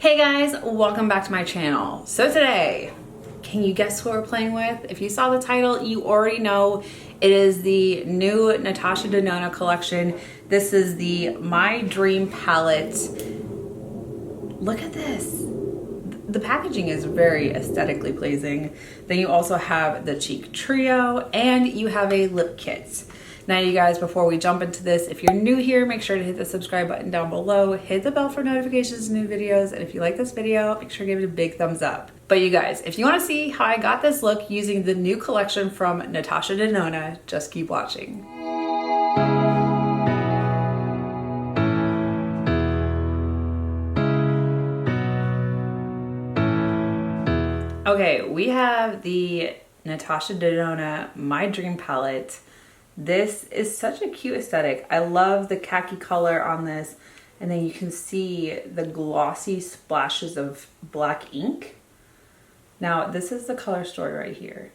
Hey guys, welcome back to my channel. So today, can you guess what we're playing with? If you saw the title, you already know it is the new Natasha Denona collection. This is the My Dream palette. Look at this. The packaging is very aesthetically pleasing. Then you also have the cheek trio and you have a lip kit. Now you guys, before we jump into this, if you're new here, make sure to hit the subscribe button down below, hit the bell for notifications of new videos, and if you like this video, make sure to give it a big thumbs up. But you guys, if you want to see how I got this look using the new collection from Natasha Denona, just keep watching. Okay, we have the Natasha Denona My Dream palette. This is such a cute aesthetic. I love the khaki color on this, and then you can see the glossy splashes of black ink. Now, this is the color story right here.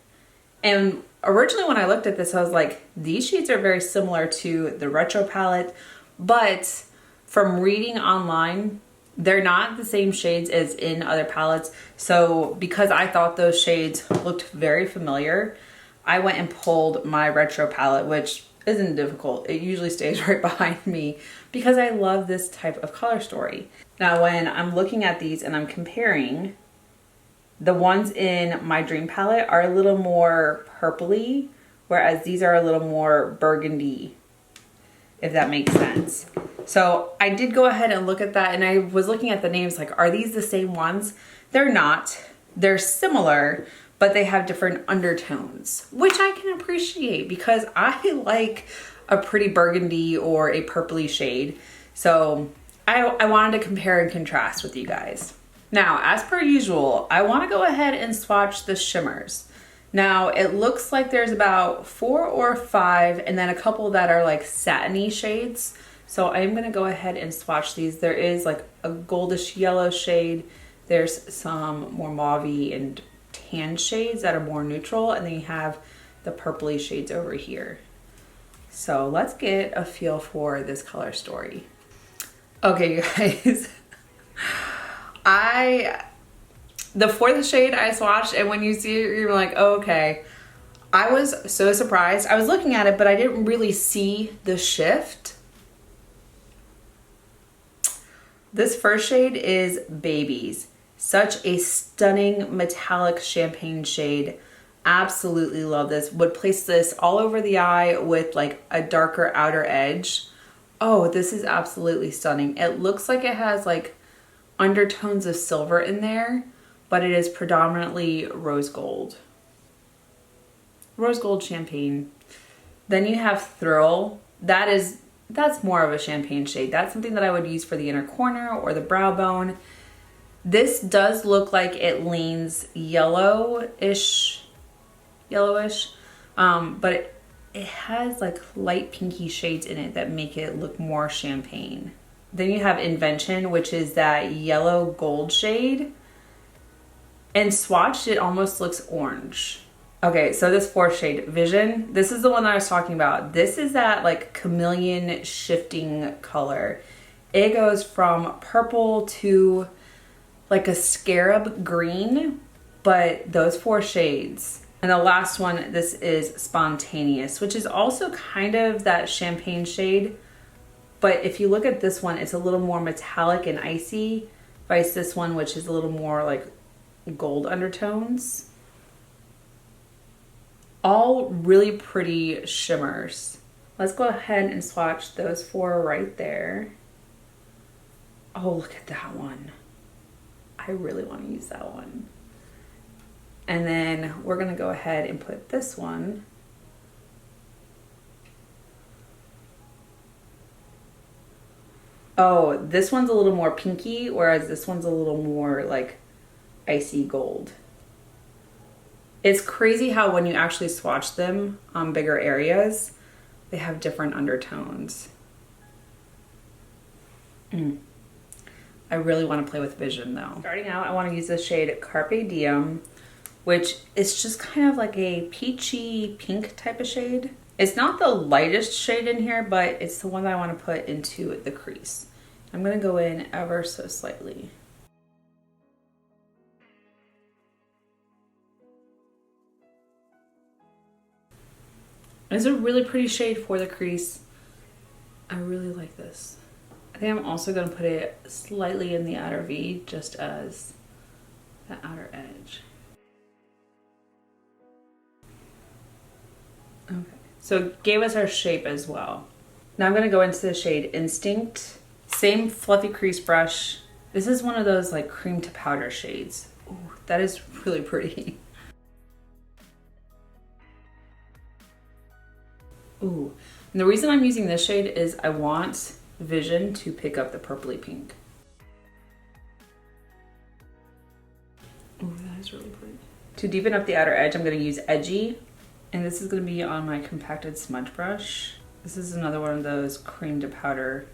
And originally when I looked at this, I was like, these shades are very similar to the retro palette, but from reading online, they're not the same shades as in other palettes. So because I thought those shades looked very familiar, I went and pulled my retro palette, which isn't difficult. It usually stays right behind me because I love this type of color story. Now, when I'm looking at these and I'm comparing, the ones in My Dream palette are a little more purpley, whereas these are a little more burgundy, if that makes sense. So I did go ahead and look at that, and I was looking at the names like, are these the same ones? They're not. They're similar, but they have different undertones, which I can appreciate because I like a pretty burgundy or a purpley shade. So I wanted to compare and contrast with you guys. Now, as per usual, I want to go ahead and swatch the shimmers. Now, it looks like there's about 4 or 5 and then a couple that are like satiny shades. So I'm going to go ahead and swatch these. There is like a goldish yellow shade. There's some more mauve-y and tan shades that are more neutral, and then you have the purpley shades over here. So let's get a feel for this color story. Okay, you guys, the fourth shade I swatched, and when you see it, you're like, oh, okay. I was so surprised. I was looking at it, but I didn't really see the shift. This first shade is Babies. Such a stunning metallic champagne shade. Absolutely love this. Would place this all over the eye with like a darker outer edge. Oh, this is absolutely stunning. It looks like it has like undertones of silver in there, but it is predominantly rose gold. Rose gold champagne. Then you have Thrill. That's more of a champagne shade. That's something that I would use for the inner corner or the brow bone. This does look like it leans yellowish, but it has like light pinky shades in it that make it look more champagne. Then you have Invention, which is that yellow gold shade. And swatched, it almost looks orange. Okay, so this fourth shade, Vision, this is the one that I was talking about. This is that like chameleon shifting color. It goes from purple to like a scarab green, but those 4 shades. And the last one, this is Spontaneous, which is also kind of that champagne shade. But if you look at this one, it's a little more metallic and icy, vice this one, which is a little more like gold undertones. All really pretty shimmers. Let's go ahead and swatch those 4 right there. Oh, look at that one. I really want to use that one. And then we're going to go ahead and put this one. Oh, this one's a little more pinky, whereas this one's a little more like icy gold. It's crazy how when you actually swatch them on bigger areas, they have different undertones. I really want to play with Vision though. Starting out, I want to use the shade Carpe Diem, which is just kind of like a peachy pink type of shade. It's not the lightest shade in here, but it's the one that I want to put into the crease. I'm going to go in ever so slightly. It's a really pretty shade for the crease. I really like this. I think I'm also going to put it slightly in the outer V, just as the outer edge. Okay, so it gave us our shape as well. Now I'm going to go into the shade Instinct. Same fluffy crease brush. This is one of those like cream to powder shades. Ooh, that is really pretty. Ooh, and the reason I'm using this shade is I want Vision to pick up the purpley pink. Ooh, that is really pretty. To deepen up the outer edge, I'm going to use Edgy, and this is going to be on my compacted smudge brush. This is another one of those cream to powder.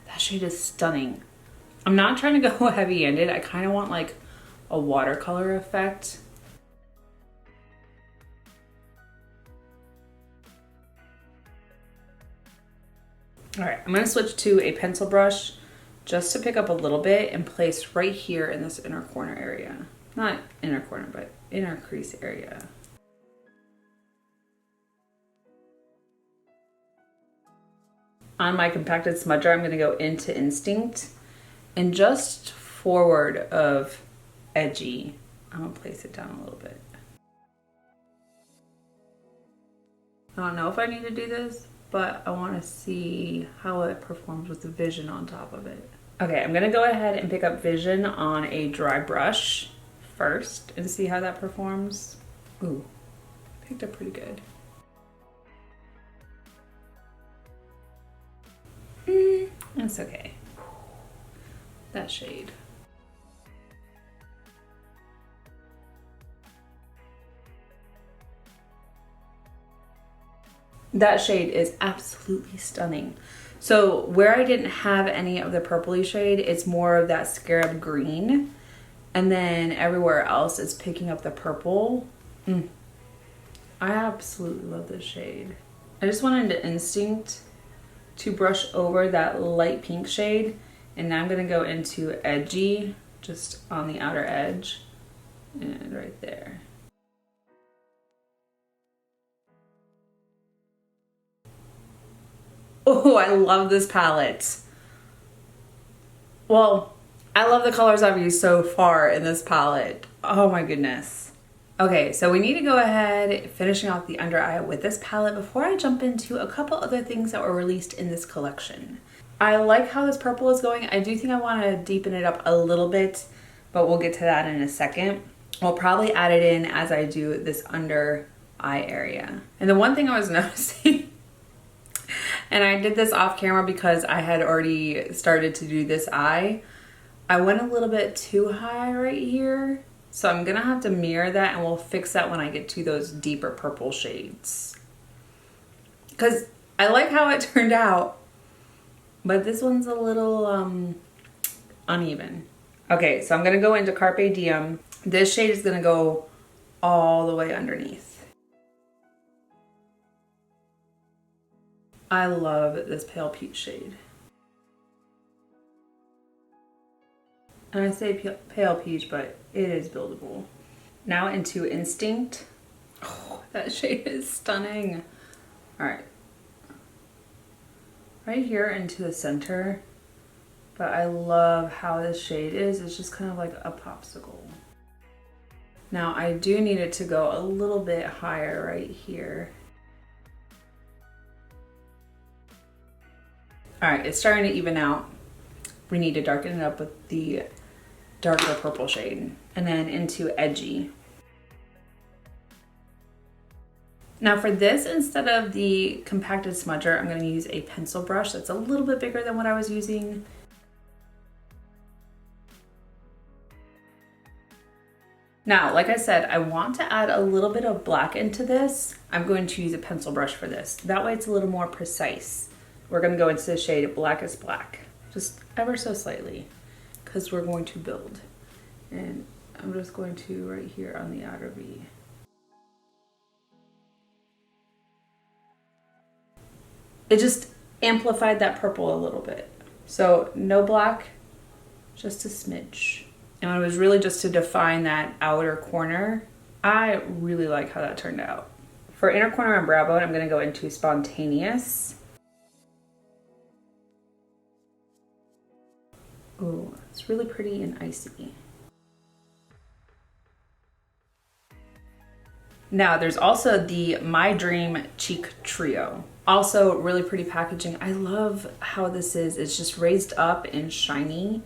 That shade is stunning. I'm not trying to go heavy-handed. I kind of want like a watercolor effect. All right, I'm gonna switch to a pencil brush just to pick up a little bit and place right here in this inner corner area. Not inner corner, but inner crease area. On my compacted smudger, I'm gonna go into Instinct and just forward of Edgy, I'm gonna place it down a little bit. I don't know if I need to do this, but I want to see how it performs with the Vision on top of it. Okay, I'm gonna go ahead and pick up Vision on a dry brush first and see how that performs. Ooh, picked up pretty good. That's okay. That shade. That shade is absolutely stunning. So where I didn't have any of the purpley shade, it's more of that scarab green. And then everywhere else it's picking up the purple. I absolutely love this shade. I just went into Instinct to brush over that light pink shade. And now I'm gonna go into Edgy, just on the outer edge. And right there. Oh, I love this palette. Well, I love the colors I've used so far in this palette. Oh my goodness. Okay, so we need to go ahead finishing off the under eye with this palette before I jump into a couple other things that were released in this collection. I like how this purple is going. I do think I want to deepen it up a little bit, but we'll get to that in a second. I'll probably add it in as I do this under eye area. And the one thing I was noticing, and I did this off camera because I had already started to do this eye, I went a little bit too high right here. So I'm gonna have to mirror that, and we'll fix that when I get to those deeper purple shades. Because I like how it turned out, but this one's a little uneven. Okay, so I'm gonna go into Carpe Diem. This shade is gonna go all the way underneath. I love this pale peach shade. And I say pale peach, but it is buildable. Now into Instinct. Oh, that shade is stunning. All right. Right here into the center. But I love how this shade is. It's just kind of like a popsicle. Now I do need it to go a little bit higher right here. All right, it's starting to even out. We need to darken it up with the darker purple shade, and then into Edgy. Now for this, instead of the compacted smudger, I'm going to use a pencil brush that's a little bit bigger than what I was using. Now, like I said, I want to add a little bit of black into this. I'm going to use a pencil brush for this. That way it's a little more precise. We're going to go into the shade Blackest Black, just ever so slightly, because we're going to build. And I'm just going to right here on the outer V. It just amplified that purple a little bit. So no black, just a smidge. And it was really just to define that outer corner I really like how that turned out. For inner corner and brow bone, I'm gonna go into Spontaneous. Oh, it's really pretty and icy. Now there's also the My Dream Cheek Trio. Also really pretty packaging. I love how this is. It's just raised up and shiny.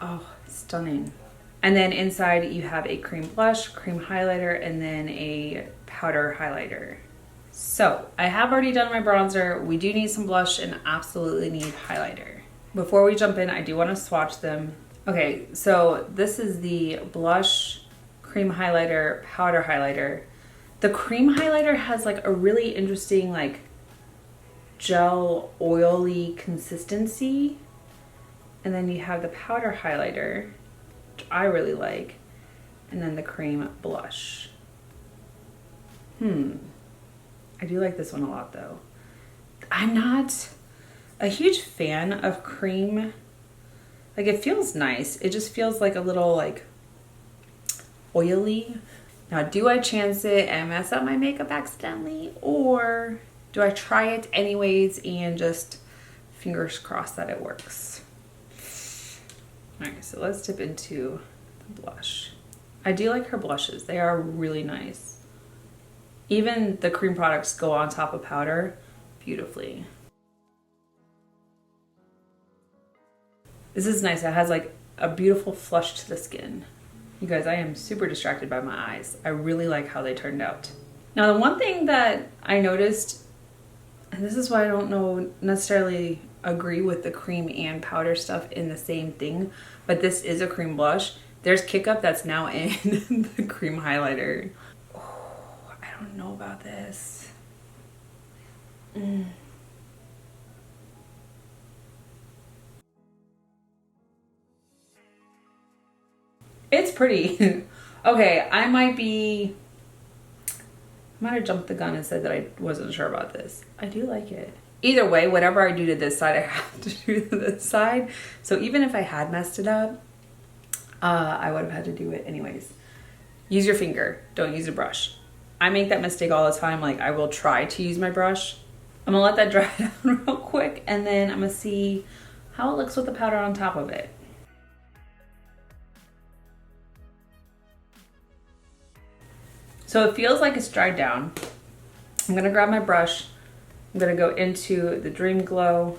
Oh, stunning. And then inside you have a cream blush, cream highlighter, and then a powder highlighter. So I have already done my bronzer. We do need some blush and absolutely need highlighter. Before we jump in, I do want to swatch them. Okay, so this is the blush, cream highlighter, powder highlighter. The cream highlighter has like a really interesting like gel oily consistency. And then you have the powder highlighter, which I really like. And then the cream blush. I do like this one a lot though. I'm not a huge fan of cream. Like it feels nice. It just feels like a little like oily. Now, do I chance it and mess up my makeup accidentally, or do I try it anyways and just fingers crossed that it works? All right, so let's dip into the blush. I do like her blushes. They are really nice. Even the cream products go on top of powder beautifully. This is nice. It has like a beautiful flush to the skin. You guys, I am super distracted by my eyes. I really like how they turned out. Now, the one thing that I noticed, and this is why I don't necessarily agree with the cream and powder stuff in the same thing, but this is a cream blush. There's Kick Up that's now in the cream highlighter. Oh, I don't know about this. It's pretty. Okay, I might have jumped the gun and said that I wasn't sure about this. I do like it. Either way, whatever I do to this side, I have to do to this side. So even if I had messed it up, I would have had to do it anyways. Use your finger, don't use a brush. I make that mistake all the time. Like I will try to use my brush. I'm gonna let that dry down real quick and then I'm gonna see how it looks with the powder on top of it. So it feels like it's dried down. I'm gonna grab my brush. I'm gonna go into the Dream Glow.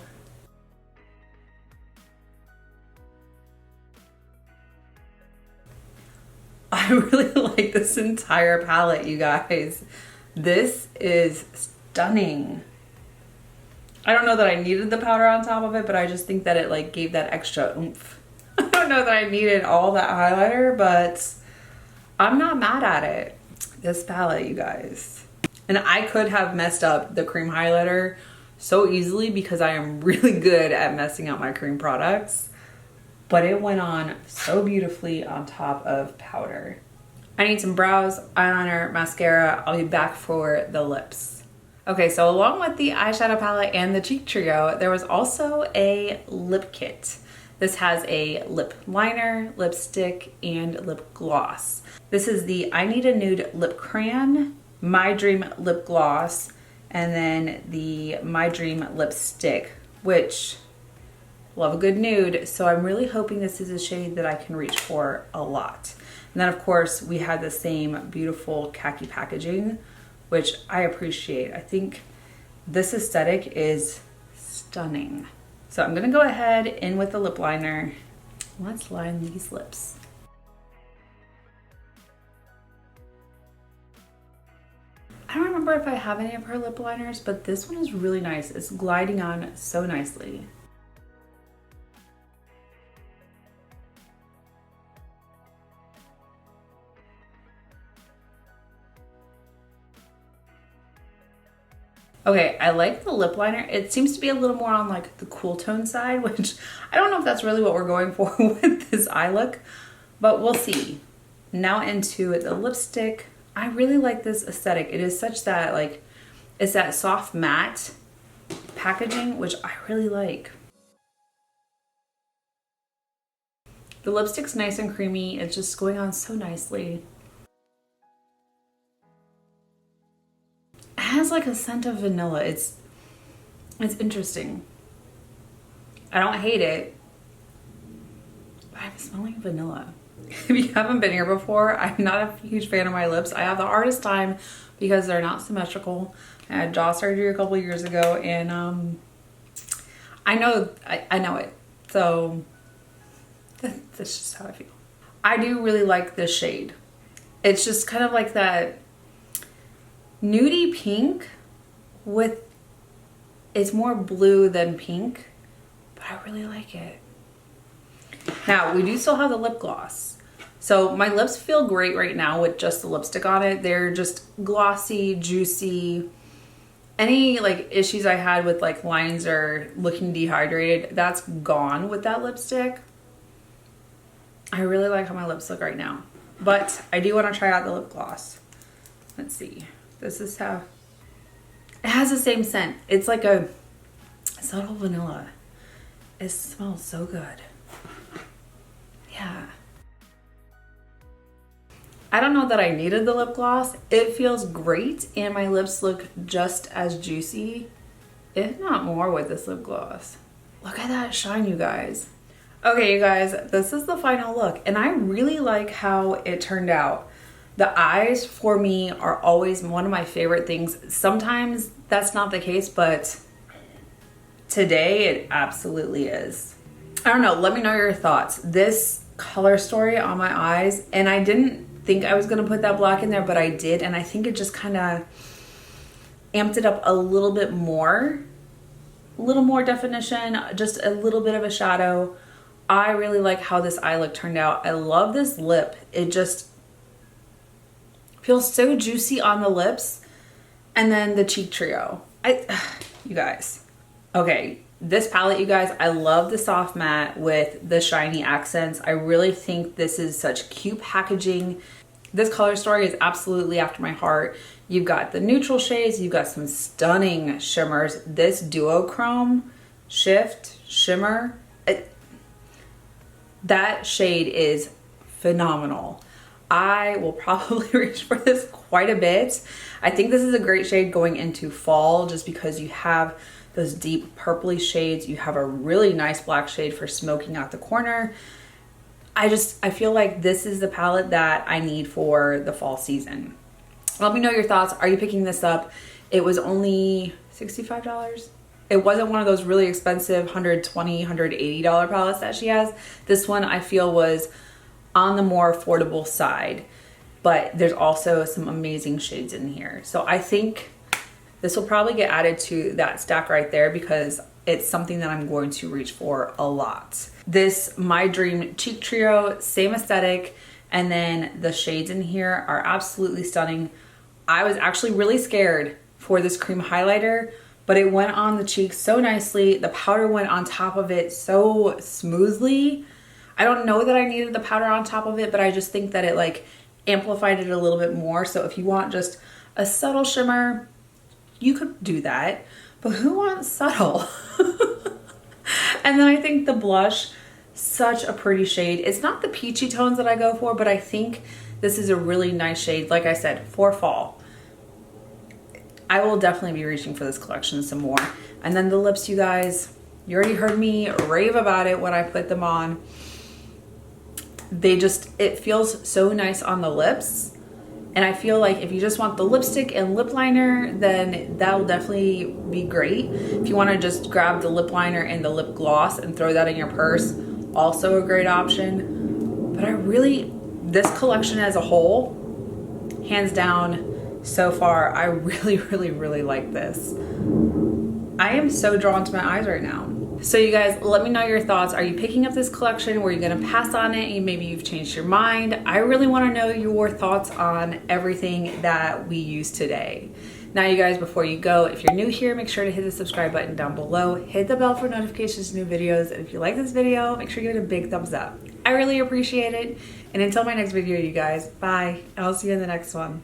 I really like this entire palette, you guys. This is stunning. I don't know that I needed the powder on top of it, but I just think that it like gave that extra oomph. I don't know that I needed all that highlighter, but I'm not mad at it. This palette, you guys. And I could have messed up the cream highlighter so easily because I am really good at messing up my cream products, but it went on so beautifully on top of powder. I need some brows, eyeliner, mascara. I'll be back for the lips. Okay, so along with the eyeshadow palette and the cheek trio, there was also a lip kit. This has a lip liner, lipstick, and lip gloss. This is the I Need a Nude Lip Crayon, My Dream Lip Gloss, and then the My Dream Lipstick, which love a good nude. So I'm really hoping this is a shade that I can reach for a lot. And then of course we have the same beautiful khaki packaging, which I appreciate. I think this aesthetic is stunning. So I'm gonna go ahead in with the lip liner. Let's line these lips. I don't remember if I have any of her lip liners, but this one is really nice. It's gliding on so nicely. Okay, I like the lip liner. It seems to be a little more on like the cool tone side, which I don't know if that's really what we're going for with this eye look, but we'll see. Now into the lipstick. I really like this aesthetic. It is such that like, it's that soft matte packaging, which I really like. The lipstick's nice and creamy. It's just going on so nicely. has like a scent of vanilla. It's interesting. I don't hate it, but I'm smelling vanilla. If you haven't been here before, I'm not a huge fan of my lips. I have the hardest time because they're not symmetrical. I had jaw surgery a couple years ago, and I know it. So that's just how I feel. I do really like this shade. It's just kind of like that nudie pink with, it's more blue than pink, but I really like it. Now, we do still have the lip gloss. So my lips feel great right now with just the lipstick on it. They're just glossy, juicy. Any like issues I had with like lines or looking dehydrated, that's gone with that lipstick. I really like how my lips look right now. But I do want to try out the lip gloss. Let's see. This is how it has the same scent. It's like a subtle vanilla. It smells so good. Yeah. I don't know that I needed the lip gloss. It feels great and my lips look just as juicy, if not more, with this lip gloss. Look at that shine, you guys. Okay, you guys, this is the final look and I really like how it turned out. The eyes for me are always one of my favorite things. Sometimes that's not the case, but today it absolutely is. I don't know, let me know your thoughts. This color story on my eyes, and I didn't think I was gonna put that black in there, but I did, and I think it just kind of amped it up a little bit more. A little more definition, just a little bit of a shadow. I really like how this eye look turned out. I love this lip. It just feels so juicy on the lips. And then the cheek trio. You guys. Okay, this palette, you guys, I love the soft matte with the shiny accents. I really think this is such cute packaging. This color story is absolutely after my heart. You've got the neutral shades, you've got some stunning shimmers. This duochrome shift shimmer, that shade is phenomenal. I will probably reach for this quite a bit. I think this is a great shade going into fall just because you have those deep purpley shades. You have a really nice black shade for smoking out the corner. I feel like this is the palette that I need for the fall season. Let me know your thoughts. Are you picking this up? It was only $65. It wasn't one of those really expensive $120, $180 palettes that she has. This one I feel was on the more affordable side, but there's also some amazing shades in here. So I think this will probably get added to that stack right there because it's something that I'm going to reach for a lot. This My Dream Cheek Trio, same aesthetic, and then the shades in here are absolutely stunning. I was actually really scared for this cream highlighter, but it went on the cheeks so nicely. The powder went on top of it so smoothly. I don't know that I needed the powder on top of it, but I just think that it like amplified it a little bit more. So if you want just a subtle shimmer, you could do that, but who wants subtle? And then I think the blush, such a pretty shade. It's not the peachy tones that I go for, but I think this is a really nice shade. Like I said, for fall. I will definitely be reaching for this collection some more. And then the lips, you guys, you already heard me rave about it when I put them on. It feels so nice on the lips. And I feel like if you just want the lipstick and lip liner, then that will definitely be great. If you want to just grab the lip liner and the lip gloss and throw that in your purse, also a great option. But this collection as a whole, hands down, so far, I really, really, really like this. I am so drawn to my eyes right now. So you guys, let me know your thoughts. Are you picking up this collection? Were you gonna pass on it and maybe you've changed your mind? I really wanna know your thoughts on everything that we used today. Now you guys, before you go, if you're new here, make sure to hit the subscribe button down below, hit the bell for notifications of new videos, and if you like this video, make sure you give it a big thumbs up. I really appreciate it. And until my next video, you guys, bye. I'll see you in the next one.